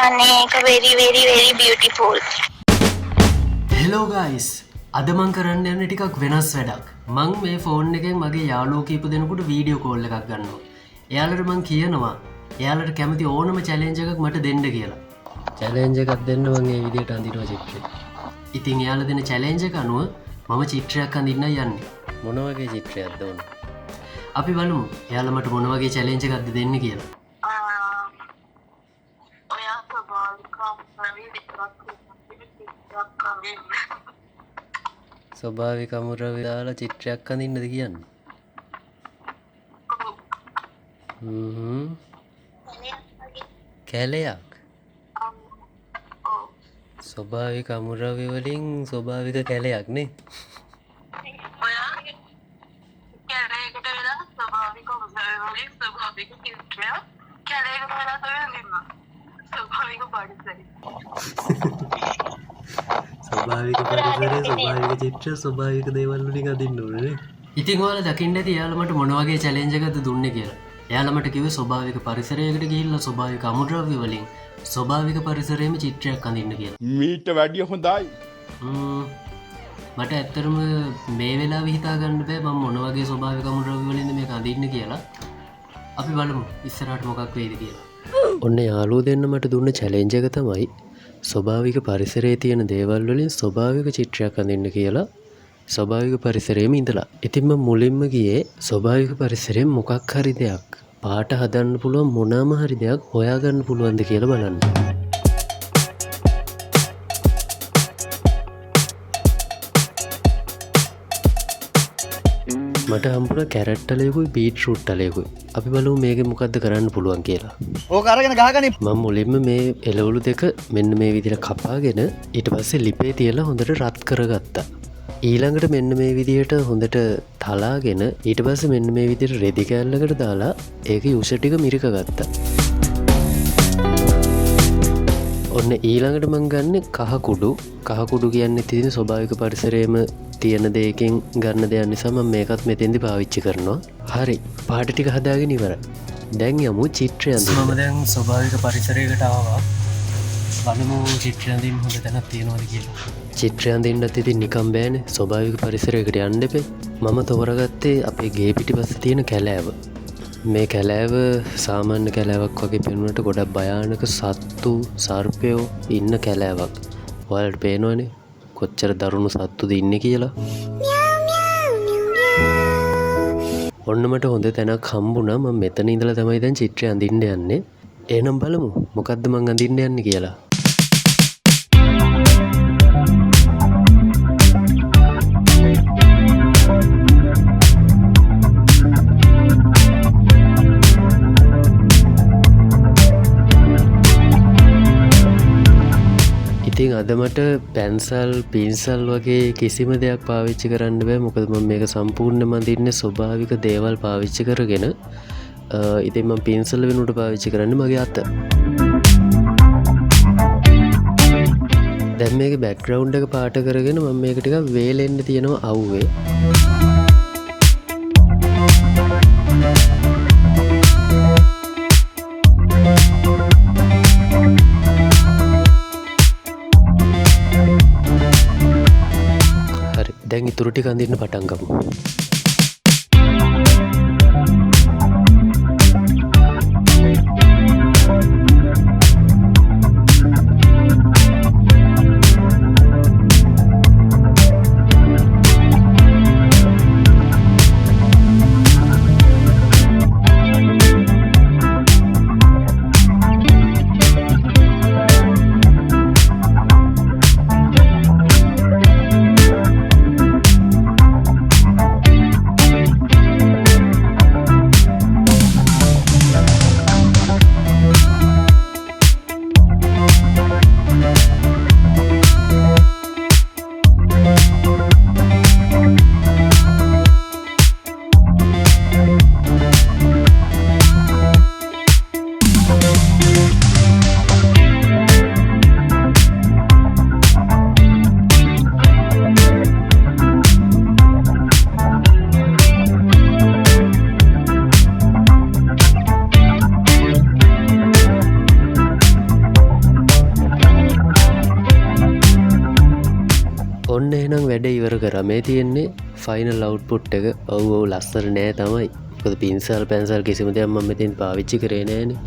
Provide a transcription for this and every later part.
අනේක very beautiful. Hello guys, අද මං කරන්න යන ටිකක් වෙනස් වැඩක්. මං මේ ෆෝන් එකෙන් මගේ යාළුවෝ කීප දෙනෙකුට වීඩියෝ කෝල් එකක් ගන්නවා. එයාලට මං කියනවා එයාලට කැමති ඕනම චැලෙන්ජ් එකක් මට දෙන්න කියලා. චැලෙන්ජ් එකක් දෙන්න මං මේ විදියට අඳිනවා චිත්‍රය. ඉතින් එයාලා දෙන චැලෙන්ජ් එක අනුව මම චිත්‍රයක් අඳින්න යන්නේ. මොන වගේ චිත්‍රයක්ද ඕන? අපි බලමු එයාලා මට මොන වගේ චැලෙන්ජ් එකක්ද දෙන්න කියලා. ස්වභාවික අමුද්‍රව්‍ය දාලා චිත්‍රයක් අඳින්නද කියන්නේ? කැලයක්. ස්වභාවික අමුද්‍රව්‍ය වලින් ස්වභාවික කැලයක් නේ. ස්වභාවික පරිසරය, ස්වභාවික චිත්‍ර, ස්වභාවික දේවල් වලින් අදින්න ඕනේ. ඉතින් ඔයාලා දකින්න ඇති එයාලා මට මොන වගේ චැලෙන්ජ් එකක්ද දුන්නේ කියලා. එයාලා මට කිව්වේ ස්වභාවික පරිසරයකට ගිහිල්ලා ස්වභාවික අමුද්‍රව්‍ය වලින් ස්වභාවික පරිසරයේම චිත්‍රයක් අඳින්න කියලා. මීට වැඩිය හොඳයි. මට ඇත්තටම මේ වෙලාවෙ හිතා ගන්න බෑ මම මොන වගේ ස්වභාවික අමුද්‍රව්‍ය වලින්ද මේක අඳින්න කියලා. අපි බලමු ඉස්සරහට මොකක් වෙයිද කියලා. ඔන්න යාළුවෝ දෙන්න මට දුන්න චැලෙන්ජ් එක තමයි ස්වභාවික පරිසරයේ තියෙන දේවල් වලින් ස්වභාවික චිත්‍රයක් අඳින්න කියලා. ස්වභාවික පරිසරයේම ඉඳලා. ඉතින් මම මුලින්ම ගියේ ස්වභාවික පරිසරයෙන් මොකක් හරි දෙයක් පාට හදන්න පුළුවන් මොනම හරි දෙයක් හොයාගන්න පුළුවන්ද කියලා බලන්න. මට හම්බුණා කැරට් ටලයකුයි බීට්රූට් ටලයකුයි. අපි බලමු මේකේ මොකද්ද කරන්න පුළුවන් කියලා. ඕක අරගෙන ගහගනි. මම මුලින්ම මේ එළවලු දෙක මෙන්න මේ විදිහට කපාගෙන ඊට පස්සේ ලිපේ තියලා හොඳට රත් කරගත්තා. ඊළඟට මෙන්න මේ විදිහට හොඳට තලාගෙන ඊට පස්සේ මෙන්න මේ විදිහට රෙදි කෑල්ලකට දාලා ඒකේ උස ටික මිරික ගත්තා. ඔන්න ඊළඟට මම ගන්න කහ කුඩු. කහ කුඩු කියන්නේ තියෙන ස්වභාවික පරිසරයේම තියෙන දෙයකින් ගන්න දෙයක් නිසා මම මේකත් මෙතෙන්දි පාවිච්චි කරනවා. හරි. පාට ටික හදාගෙන ඉවරයි. දැන් යමු චිත්‍රය අඳින්න. මම දැන් ස්වභාවික පරිසරයකට ආවා. බලමු චිත්‍රය අඳින්න හොඳ තැනක් තියෙනවද කියලා. චිත්‍රය අඳින්නත් ඉතින් නිකම් බෑනේ. ස්වභාවික පරිසරයකට යන්න එපේ. මම තෝරගත්තේ අපේ ගේ පිටිපස්සේ තියෙන කැලෑව. මේ කැලෑව සාමාන්‍ය කැලෑවක් වගේ පෙනුනට ගොඩක් භයානක සත්තු සර්පයෝ ඉන්න කැලෑවක්. ඔයාලට පේනවනේ කොච්චර දරුණු සත්තුද ඉන්නේ කියලා. ඔන්න මට හොඳ තැනක් හම්බුණා. මම මෙතන ඉඳලා තමයි දැන් චිත්‍රය අඳින්න යන්නේ. එහෙනම් බලමු මොකද්ද මං අඳින්න යන්නේ කියලා. ඉතින් අද මට පැන්සල් පින්සල් වගේ කිසිම දෙයක් පාවිච්චි කරන්න බෑ. මොකද මම මේක සම්පූර්ණයෙන්ම අඳින්නේ ස්වභාවික දේවල් පාවිච්චි කරගෙන. ඉතින් මම පින්සල් වෙනුවට පාවිච්චි කරන්නේ මගේ අත. දැන් මේකේ බෑග්ග්‍රවුන්ඩ් එක පාට කරගෙන මම මේක ටිකක් වේලෙන්න තියෙනවා අවුවේ. දැන් ඉතුරු ටික අඳින්න පටන් ගමු. ඔන්න එහෙනම් වැඩ ඉවර කර මේ තියෙන්නේ ෆයිනල් අවුට්පුට් එක. ඔව් ලස්සන නෑ තමයි. මොකද පින්සල් පැන්සල් කිසිම දෙයක් මම මෙතෙන් පාවිච්චි කරේ නෑනේ.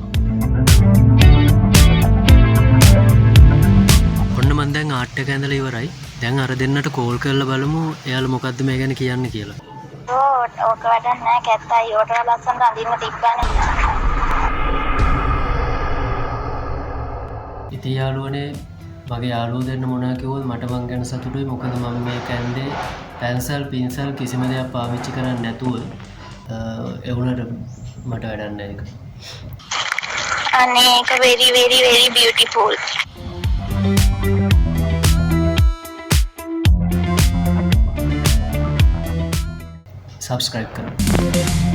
ඔන්න මන් දැන් ආර්ට් එක ඇඳලා ඉවරයි. දැන් අර දෙන්නට කෝල් කරලා බලමු එයාලා මොකද්ද මේ ගැන කියන්නේ කියලා. ඕක වැඩක් නෑ කැත්තයි. ඕට ලස්සනට අඳින්න තිබ්බනේ. ඉතින් යාළුවනේ මගේ යාළුවෝ දෙන්න මොනවා කිව්වොත් මට මං ගැන සතුටුයි. මොකද මම මේක ඇඳේ පැන්සල් පින්සල් කිසිම දෙයක් පාවිච්චි කරන්නේ නැතුව. ඒ වුණාට මට වැඩක් නෑ ඒක. අනේ ඒක very very very beautiful. subscribe करो.